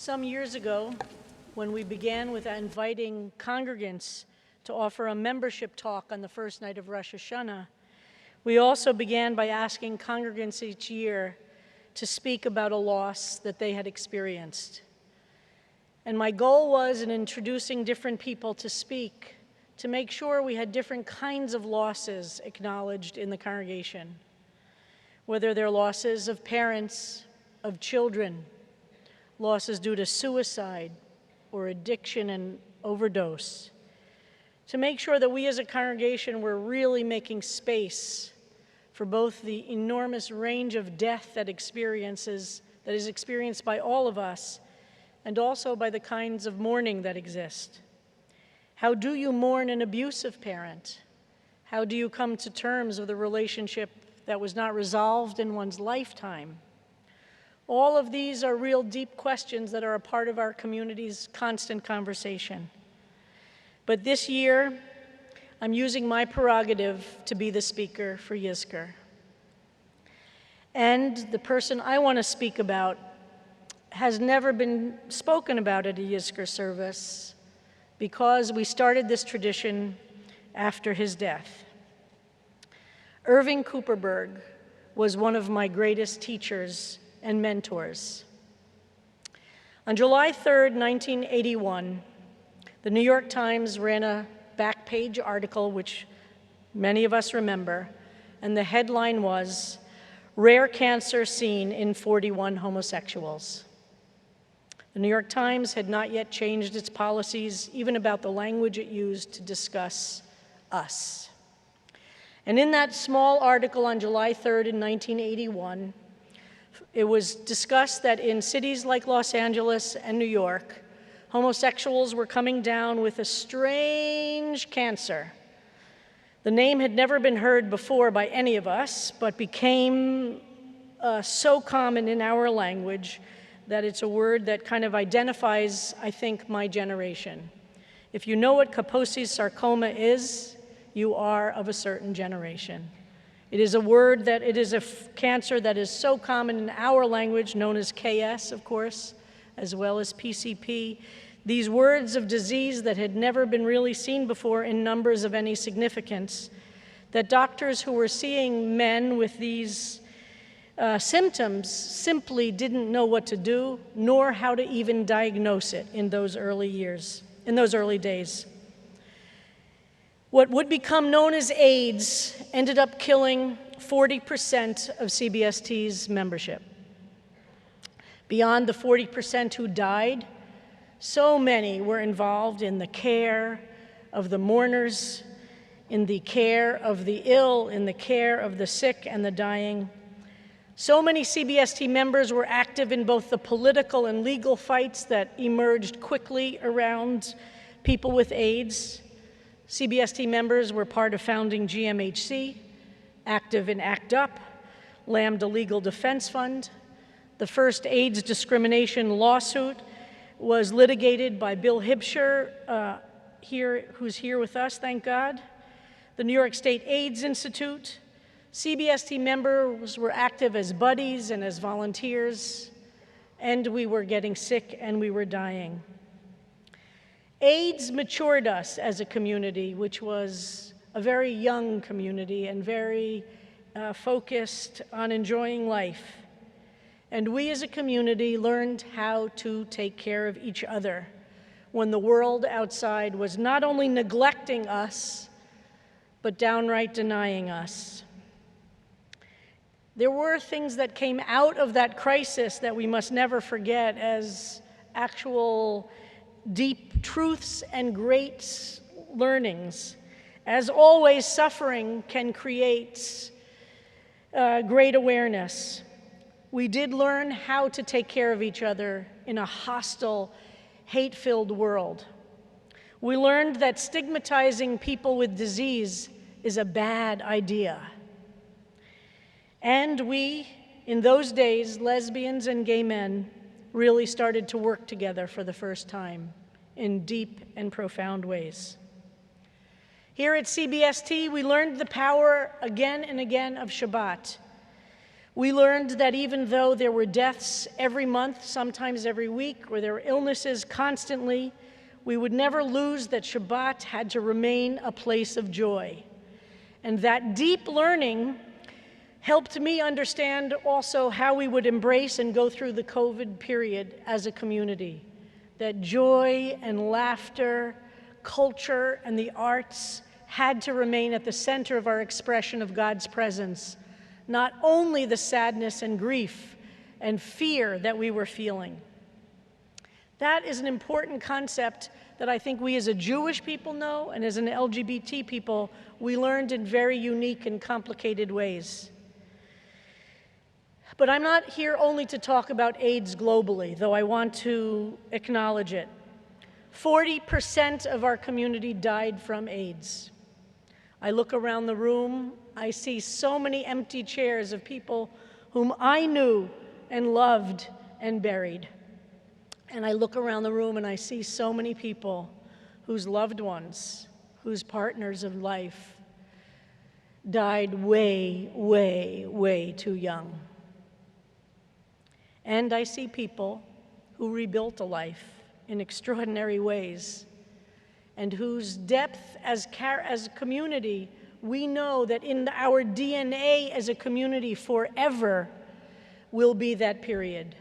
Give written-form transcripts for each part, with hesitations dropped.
Some years ago, when we began with inviting congregants to offer a membership talk on the first night of Rosh Hashanah, we also began by asking congregants each year to speak about a loss that they had experienced. And my goal was, in introducing different people to speak, to make sure we had different kinds of losses acknowledged in the congregation, whether they're losses of parents, of children, losses due to suicide or addiction and overdose, to make sure that we as a congregation were really making space for both the enormous range of death that is experienced by all of us, and also by the kinds of mourning that exist. How do you mourn an abusive parent? How do you come to terms with a relationship that was not resolved in one's lifetime? All of these are real deep questions that are a part of our community's constant conversation. But this year, I'm using my prerogative to be the speaker for Yizkor. And the person I want to speak about has never been spoken about at a Yizkor service because we started this tradition after his death. Irving Cooperberg was one of my greatest teachers and mentors. On July 3rd, 1981, the New York Times ran a back page article, which many of us remember, and the headline was, "Rare Cancer Seen in 41 Homosexuals." The New York Times had not yet changed its policies, even about the language it used to discuss us. And in that small article on July 3rd in 1981, it was discussed that in cities like Los Angeles and New York, homosexuals were coming down with a strange cancer. The name had never been heard before by any of us, but became so common in our language that it's a word that kind of identifies, I think, my generation. If you know what Kaposi's sarcoma is, you are of a certain generation. It is a word that, it is a cancer that is so common in our language, known as KS, of course, as well as PCP. These words of disease that had never been really seen before in numbers of any significance, that doctors who were seeing men with these symptoms simply didn't know what to do, nor how to even diagnose it in those early days. What would become known as AIDS ended up killing 40% of CBST's membership. Beyond the 40% who died, so many were involved in the care of the mourners, in the care of the ill, in the care of the sick and the dying. So many CBST members were active in both the political and legal fights that emerged quickly around people with AIDS. CBST members were part of founding GMHC, active in ACT UP, Lambda Legal Defense Fund. The first AIDS discrimination lawsuit was litigated by Bill Hibscher, who's here with us, thank God. The New York State AIDS Institute. CBST members were active as buddies and as volunteers, and we were getting sick and we were dying. AIDS matured us as a community, which was a very young community and very focused on enjoying life. And we as a community learned how to take care of each other when the world outside was not only neglecting us, but downright denying us. There were things that came out of that crisis that we must never forget as actual deep truths and great learnings. As always, suffering can create great awareness. We did learn how to take care of each other in a hostile, hate-filled world. We learned that stigmatizing people with disease is a bad idea. And we, in those days, lesbians and gay men, really started to work together for the first time in deep and profound ways. Here at CBST, we learned the power again and again of Shabbat. We learned that even though there were deaths every month, sometimes every week, or there were illnesses constantly, we would never lose that Shabbat had to remain a place of joy. And that deep learning helped me understand also how we would embrace and go through the COVID period as a community. That joy and laughter, culture, and the arts had to remain at the center of our expression of God's presence, not only the sadness and grief and fear that we were feeling. That is an important concept that I think we as a Jewish people know, and as an LGBT people, we learned in very unique and complicated ways. But I'm not here only to talk about AIDS globally, though I want to acknowledge it. 40% of our community died from AIDS. I look around the room, I see so many empty chairs of people whom I knew and loved and buried. And I look around the room and I see so many people whose loved ones, whose partners of life died way, way, way too young. And I see people who rebuilt a life in extraordinary ways, and whose depth as a community, we know that in our DNA as a community forever will be that period.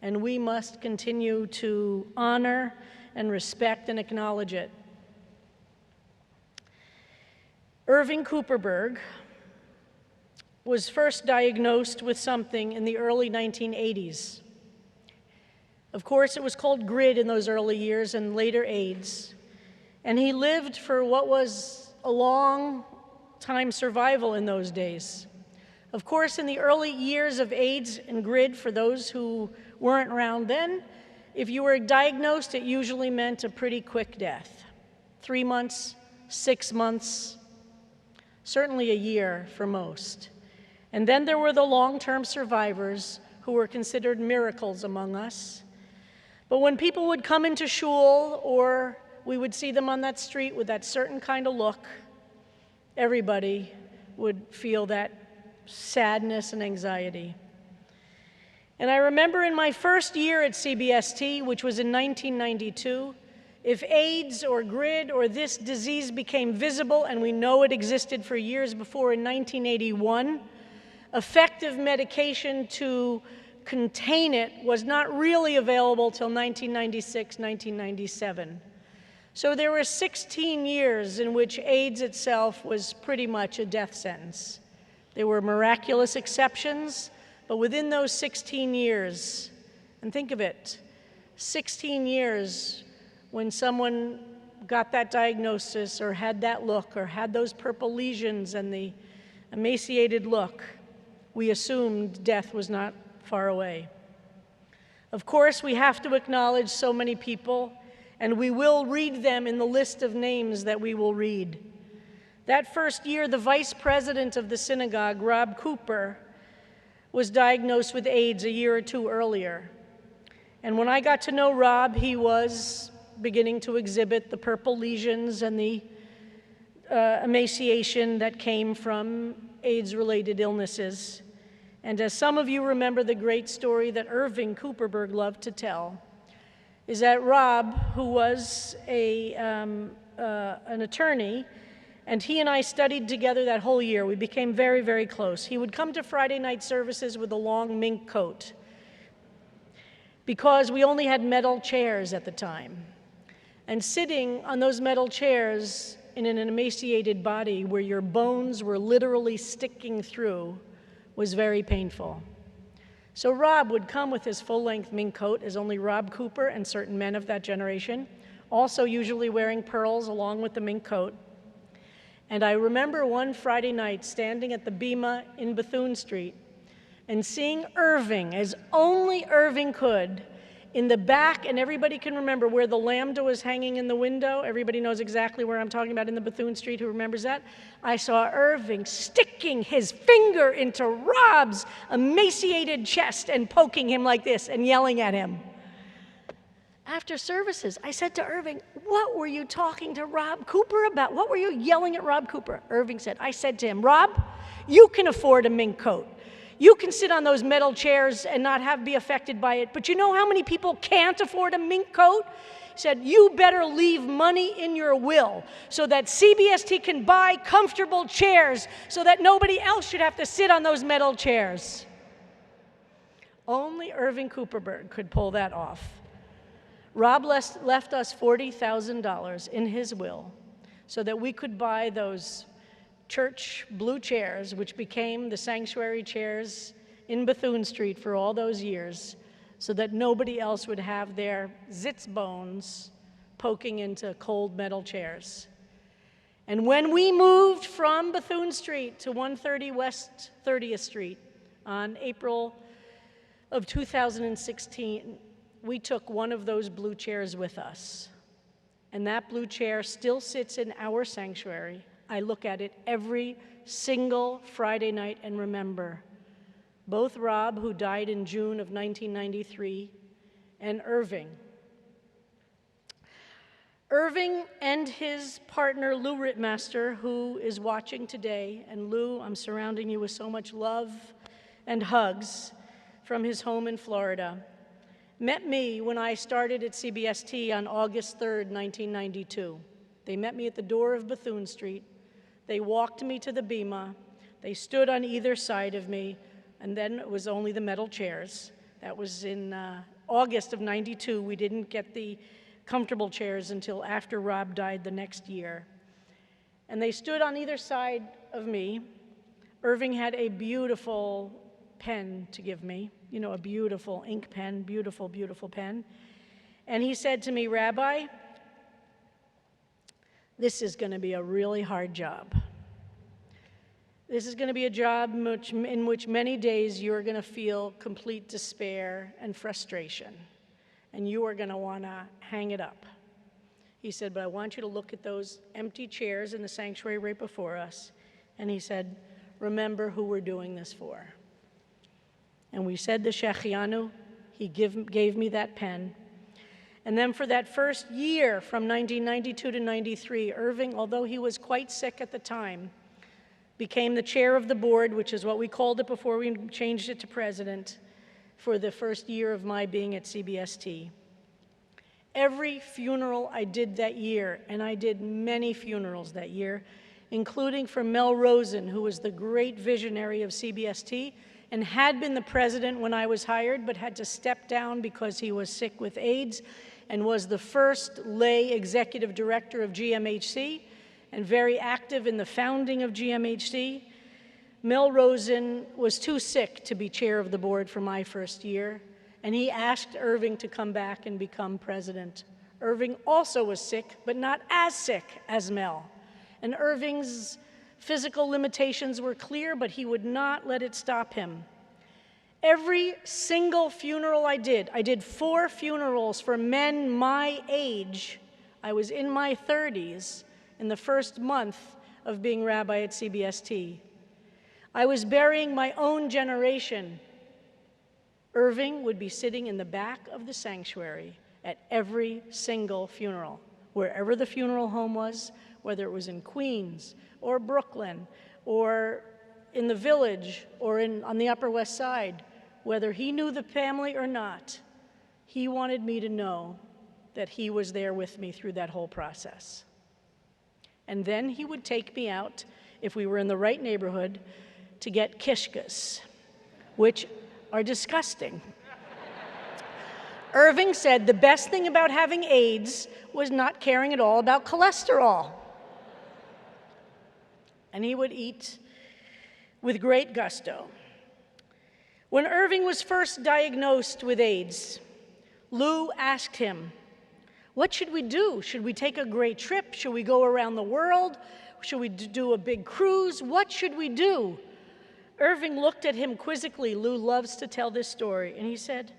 And we must continue to honor and respect and acknowledge it. Irving Cooperberg was first diagnosed with something in the early 1980s. Of course, it was called GRID in those early years and later AIDS. And he lived for what was a long time survival in those days. Of course, in the early years of AIDS and GRID, for those who weren't around then, if you were diagnosed, it usually meant a pretty quick death. 3 months, 6 months, certainly a year for most. And then there were the long-term survivors who were considered miracles among us. But when people would come into shul, or we would see them on that street with that certain kind of look, everybody would feel that sadness and anxiety. And I remember in my first year at CBST, which was in 1992, if AIDS or GRID or this disease became visible, and we know it existed for years before in 1981, effective medication to contain it was not really available till 1996, 1997. So there were 16 years in which AIDS itself was pretty much a death sentence. There were miraculous exceptions, but within those 16 years, and think of it, 16 years when someone got that diagnosis or had that look or had those purple lesions and the emaciated look, we assumed death was not far away. Of course, we have to acknowledge so many people, and we will read them in the list of names that we will read. That first year, the vice president of the synagogue, Rabbi Cooper, was diagnosed with AIDS a year or two earlier. And when I got to know Rob, he was beginning to exhibit the purple lesions and the emaciation that came from AIDS-related illnesses. And as some of you remember, the great story that Irving Cooperberg loved to tell is that Rob, who was an attorney, and he and I studied together that whole year. We became very, very close. He would come to Friday night services with a long mink coat because we only had metal chairs at the time. And sitting on those metal chairs in an emaciated body where your bones were literally sticking through was very painful. So Rob would come with his full-length mink coat, as only Rob Cooper and certain men of that generation, also usually wearing pearls along with the mink coat. And I remember one Friday night standing at the bimah in Bethune Street and seeing Irving, as only Irving could, in the back, and everybody can remember where the lambda was hanging in the window. Everybody knows exactly where I'm talking about in the Bethune Street, who remembers that? I saw Irving sticking his finger into Rob's emaciated chest and poking him like this and yelling at him. After services, I said to Irving, what were you talking to Rob Cooper about? What were you yelling at Rob Cooper? Irving said, I said to him, Rob, you can afford a mink coat. You can sit on those metal chairs and not be affected by it, but you know how many people can't afford a mink coat? He said, you better leave money in your will so that CBST can buy comfortable chairs so that nobody else should have to sit on those metal chairs. Only Irving Cooperberg could pull that off. Rob left us $40,000 in his will so that we could buy those church blue chairs, which became the sanctuary chairs in Bethune Street for all those years, so that nobody else would have their zits bones poking into cold metal chairs. And when we moved from Bethune Street to 130 West 30th Street on April of 2016, we took one of those blue chairs with us. And that blue chair still sits in our sanctuary. I look at it every single Friday night and remember both Rob, who died in June of 1993, and Irving. Irving and his partner, Lou Rittmaster, who is watching today, and Lou, I'm surrounding you with so much love and hugs from his home in Florida, met me when I started at CBST on August 3rd, 1992. They met me at the door of Bethune Street. They walked me to the bimah. They stood on either side of me, and then it was only the metal chairs. That was in August of '92. We didn't get the comfortable chairs until after Rob died the next year. And they stood on either side of me. Irving had a beautiful pen to give me, you know, a beautiful ink pen, beautiful, beautiful pen. And he said to me, Rabbi, this is going to be a really hard job. This is going to be a job in which many days you're going to feel complete despair and frustration, and you are going to want to hang it up. He said, but I want you to look at those empty chairs in the sanctuary right before us. And he said, remember who we're doing this for. And we said the Shechianu. He gave me that pen. And then for that first year, from 1992 to 93, Irving, although he was quite sick at the time, became the chair of the board, which is what we called it before we changed it to president, for the first year of my being at CBST. Every funeral I did that year, and I did many funerals that year, including for Mel Rosen, who was the great visionary of CBST and had been the president when I was hired, but had to step down because he was sick with AIDS, and was the first lay executive director of GMHC, and very active in the founding of GMHC. Mel Rosen was too sick to be chair of the board for my first year, and he asked Irving to come back and become president. Irving also was sick, but not as sick as Mel. And Irving's physical limitations were clear, but he would not let it stop him. Every single funeral I did 4 funerals for men my age. I was in my 30s in the first month of being rabbi at CBST. I was burying my own generation. Irving would be sitting in the back of the sanctuary at every single funeral, wherever the funeral home was, whether it was in Queens or Brooklyn or in the Village or on the Upper West Side, whether he knew the family or not. He wanted me to know that he was there with me through that whole process. And then he would take me out, if we were in the right neighborhood, to get kishkas, which are disgusting. Irving said the best thing about having AIDS was not caring at all about cholesterol. And he would eat with great gusto. When Irving was first diagnosed with AIDS, Lou asked him, what should we do? Should we take a great trip? Should we go around the world? Should we do a big cruise? What should we do? Irving looked at him quizzically. Lou loves to tell this story. And he said,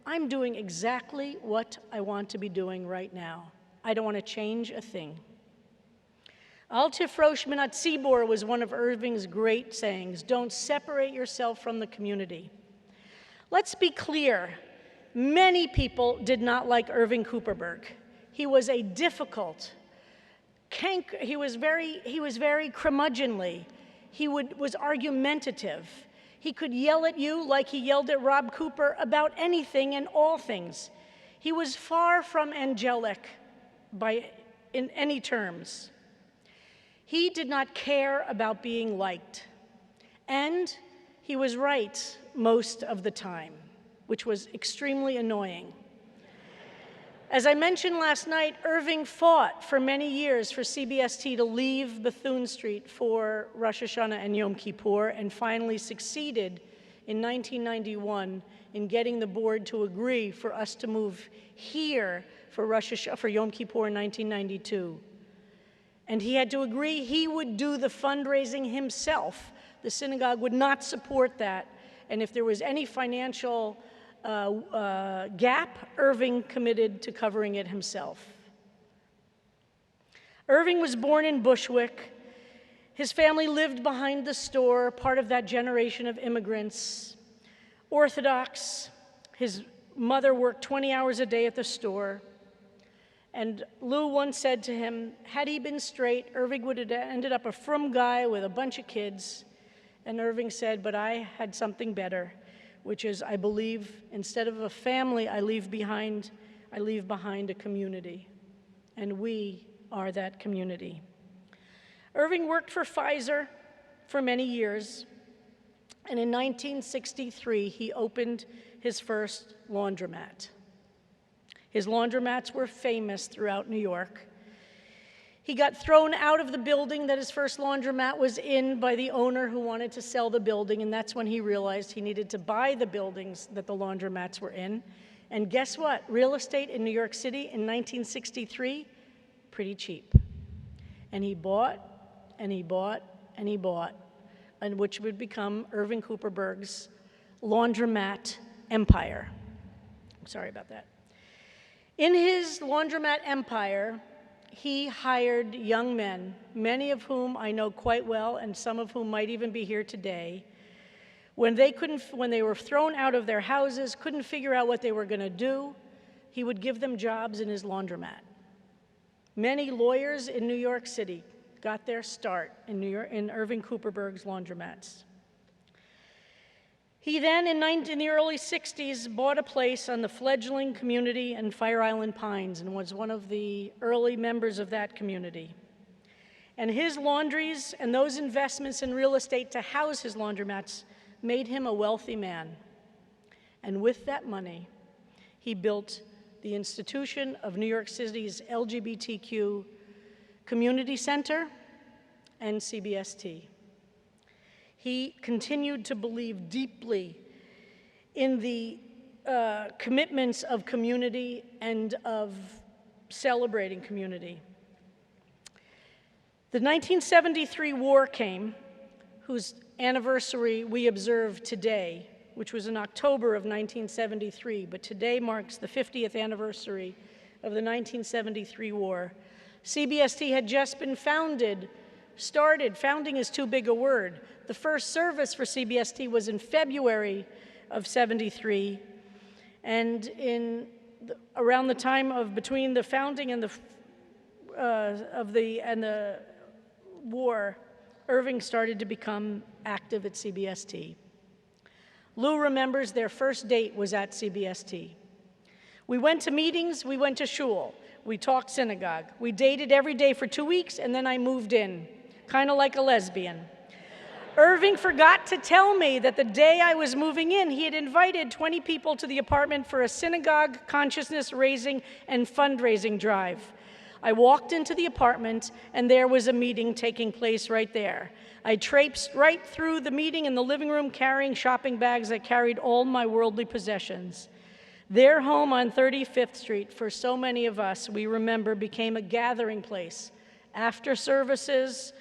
I'm doing exactly what I want to be doing right now. I don't want to change a thing. Al tifrosh min hatzibur was one of Irving's great sayings. Don't separate yourself from the community. Let's be clear. Many people did not like Irving Cooperberg. He was a difficult, he was very curmudgeonly. He was argumentative. He could yell at you like he yelled at Rob Cooper about anything and all things. He was far from angelic in any terms. He did not care about being liked. And he was right most of the time, which was extremely annoying. As I mentioned last night, Irving fought for many years for CBST to leave Bethune Street for Rosh Hashanah and Yom Kippur, and finally succeeded in 1991 in getting the board to agree for us to move here for Yom Kippur in 1992. And he had to agree he would do the fundraising himself. The synagogue would not support that, and if there was any financial gap, Irving committed to covering it himself. Irving was born in Bushwick. His family lived behind the store, part of that generation of immigrants. Orthodox. His mother worked 20 hours a day at the store. And Lou once said to him, had he been straight, Irving would have ended up a frum guy with a bunch of kids. And Irving said, but I had something better, which is, I believe, instead of a family I leave behind a community. And we are that community. Irving worked for Pfizer for many years, and in 1963, he opened his first laundromat. His laundromats were famous throughout New York. He got thrown out of the building that his first laundromat was in by the owner who wanted to sell the building, and that's when he realized he needed to buy the buildings that the laundromats were in. And guess what? Real estate in New York City in 1963, pretty cheap. And he bought, and he bought, and he bought, and which would become Irving Cooperberg's laundromat empire. I'm sorry about that. In his laundromat empire, he hired young men, many of whom I know quite well, and some of whom might even be here today. When they were thrown out of their houses, couldn't figure out what they were going to do, he would give them jobs in his laundromat. Many lawyers in New York City got their start in Irving Cooperberg's laundromats. He then, in the early 60s, bought a place on the fledgling community in Fire Island Pines and was one of the early members of that community. And his laundries and those investments in real estate to house his laundromats made him a wealthy man. And with that money, he built the institution of New York City's LGBTQ Community Center and CBST. He continued to believe deeply in the commitments of community and of celebrating community. The 1973 war came, whose anniversary we observe today, which was in October of 1973, but today marks the 50th anniversary of the 1973 war. CBST had just been founding is too big a word. The first service for CBST was in February of '73, and around the time of between the founding and the war, Irving started to become active at CBST. Lou remembers their first date was at CBST. We went to meetings, we went to shul, we talked synagogue. We dated every day for 2 weeks, and then I moved in, kind of like a lesbian. Irving forgot to tell me that the day I was moving in, he had invited 20 people to the apartment for a synagogue, consciousness raising, and fundraising drive. I walked into the apartment, and there was a meeting taking place right there. I traipsed right through the meeting in the living room carrying shopping bags that carried all my worldly possessions. Their home on 35th Street, for so many of us, we remember, became a gathering place. After services,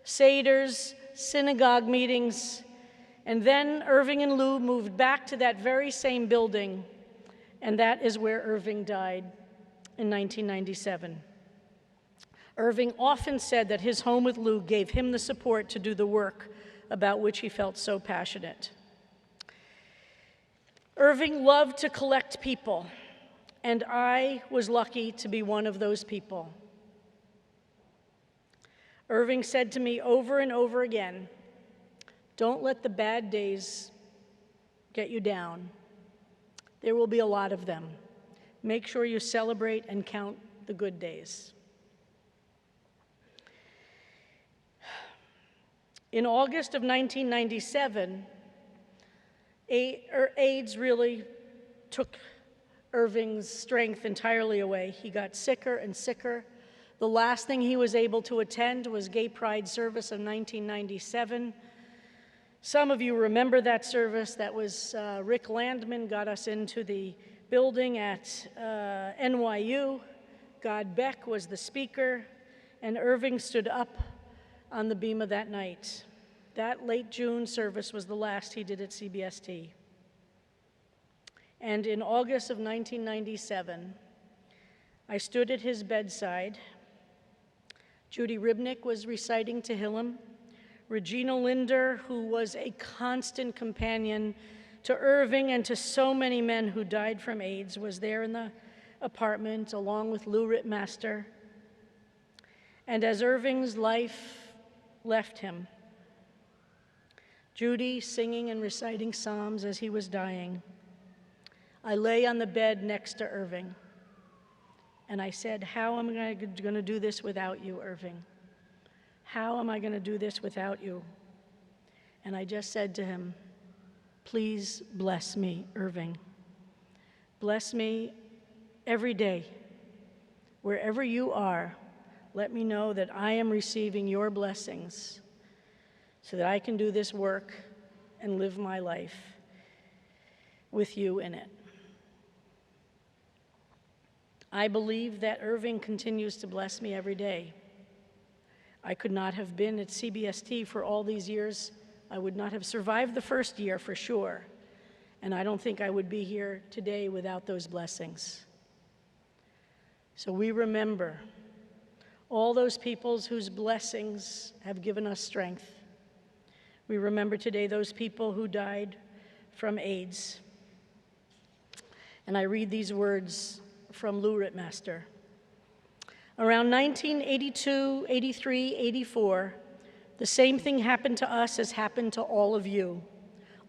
seders, synagogue meetings, and then Irving and Lou moved back to that very same building, and that is where Irving died in 1997. Irving often said that his home with Lou gave him the support to do the work about which he felt so passionate. Irving loved to collect people, and I was lucky to be one of those people. Irving said to me over and over again, Don't let the bad days get you down. There will be a lot of them. Make sure you celebrate and count the good days. In August of 1997, AIDS really took Irving's strength entirely away. He got sicker and sicker. The last thing he was able to attend was Gay Pride service of 1997. Some of you remember that service. That was Rick Landman got us into the building at NYU. God Beck was the speaker, and Irving stood up on the bimah that night. That late June service was the last he did at CBST. And in August of 1997, I stood at his bedside. Judy Ribnick was reciting Tehillim. Regina Linder, who was a constant companion to Irving and to so many men who died from AIDS, was there in the apartment along with Lou Rittmaster. And as Irving's life left him, Judy singing and reciting psalms as he was dying, I lay on the bed next to Irving, and I said, how am I going to do this without you, Irving? How am I going to do this without you? And I just said to him, please bless me, Irving. Bless me every day. Wherever you are, let me know that I am receiving your blessings so that I can do this work and live my life with you in it. I believe that Irving continues to bless me every day. I could not have been at CBST for all these years. I would not have survived the first year for sure. And I don't think I would be here today without those blessings. So we remember all those peoples whose blessings have given us strength. We remember today those people who died from AIDS. And I read these words from Lou Rittmaster. Around 1982, 83, 84, the same thing happened to us as happened to all of you.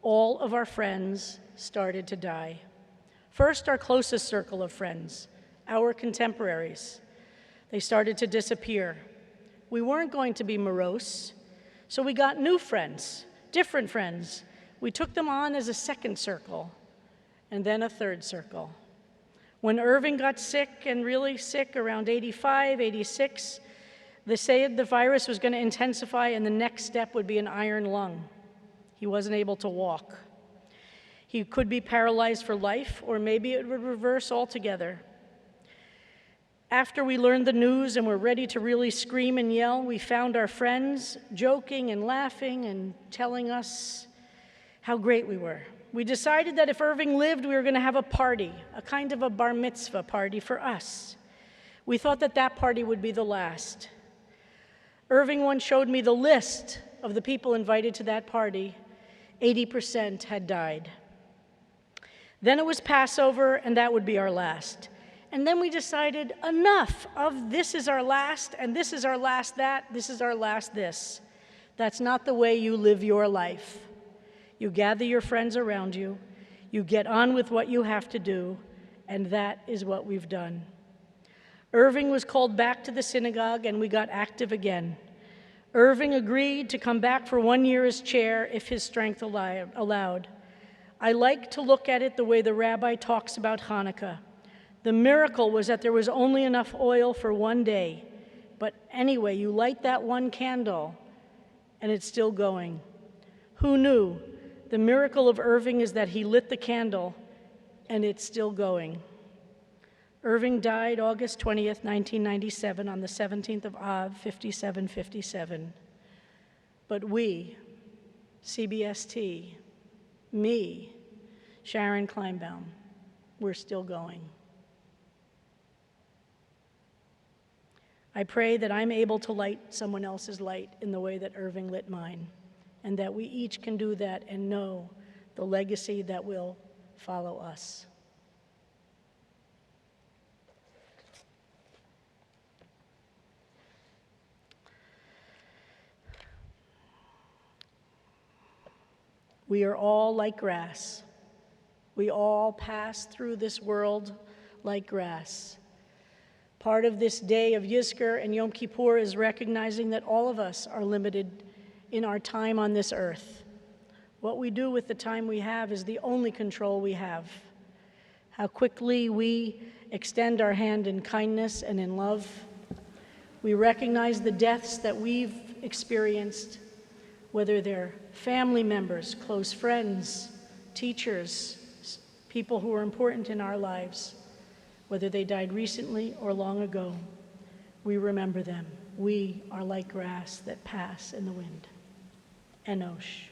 All of our friends started to die. First, our closest circle of friends, our contemporaries. They started to disappear. We weren't going to be morose, so we got new friends, different friends. We took them on as a second circle, and then a third circle. When Irving got sick and really sick around 85, 86, they said the virus was going to intensify and the next step would be an iron lung. He wasn't able to walk. He could be paralyzed for life, or maybe it would reverse altogether. After we learned the news and were ready to really scream and yell, we found our friends joking and laughing and telling us how great we were. We decided that if Irving lived, we were going to have a party, a kind of a bar mitzvah party for us. We thought that that party would be the last. Irving once showed me the list of the people invited to that party. 80% had died. Then it was Passover, and that would be our last. And then we decided, enough of this is our last, and this is our last that, this is our last this. That's not the way you live your life. You gather your friends around you, you get on with what you have to do, and that is what we've done. Irving was called back to the synagogue, and we got active again. Irving agreed to come back for 1 year as chair if his strength allowed. I like to look at it the way the rabbi talks about Hanukkah. The miracle was that there was only enough oil for 1 day. But anyway, you light that one candle, and it's still going. Who knew? The miracle of Irving is that he lit the candle, and it's still going. Irving died August 20th, 1997, on the 17th of Av, 5757. But we, CBST, me, Sharon Kleinbaum, we're still going. I pray that I'm able to light someone else's light in the way that Irving lit mine, and that we each can do that and know the legacy that will follow us. We are all like grass. We all pass through this world like grass. Part of this day of Yizkor and Yom Kippur is recognizing that all of us are limited in our time on this earth. What we do with the time we have is the only control we have. How quickly we extend our hand in kindness and in love. We recognize the deaths that we've experienced, whether they're family members, close friends, teachers, people who are important in our lives, whether they died recently or long ago. We remember them. We are like grass that pass in the wind. Enosh.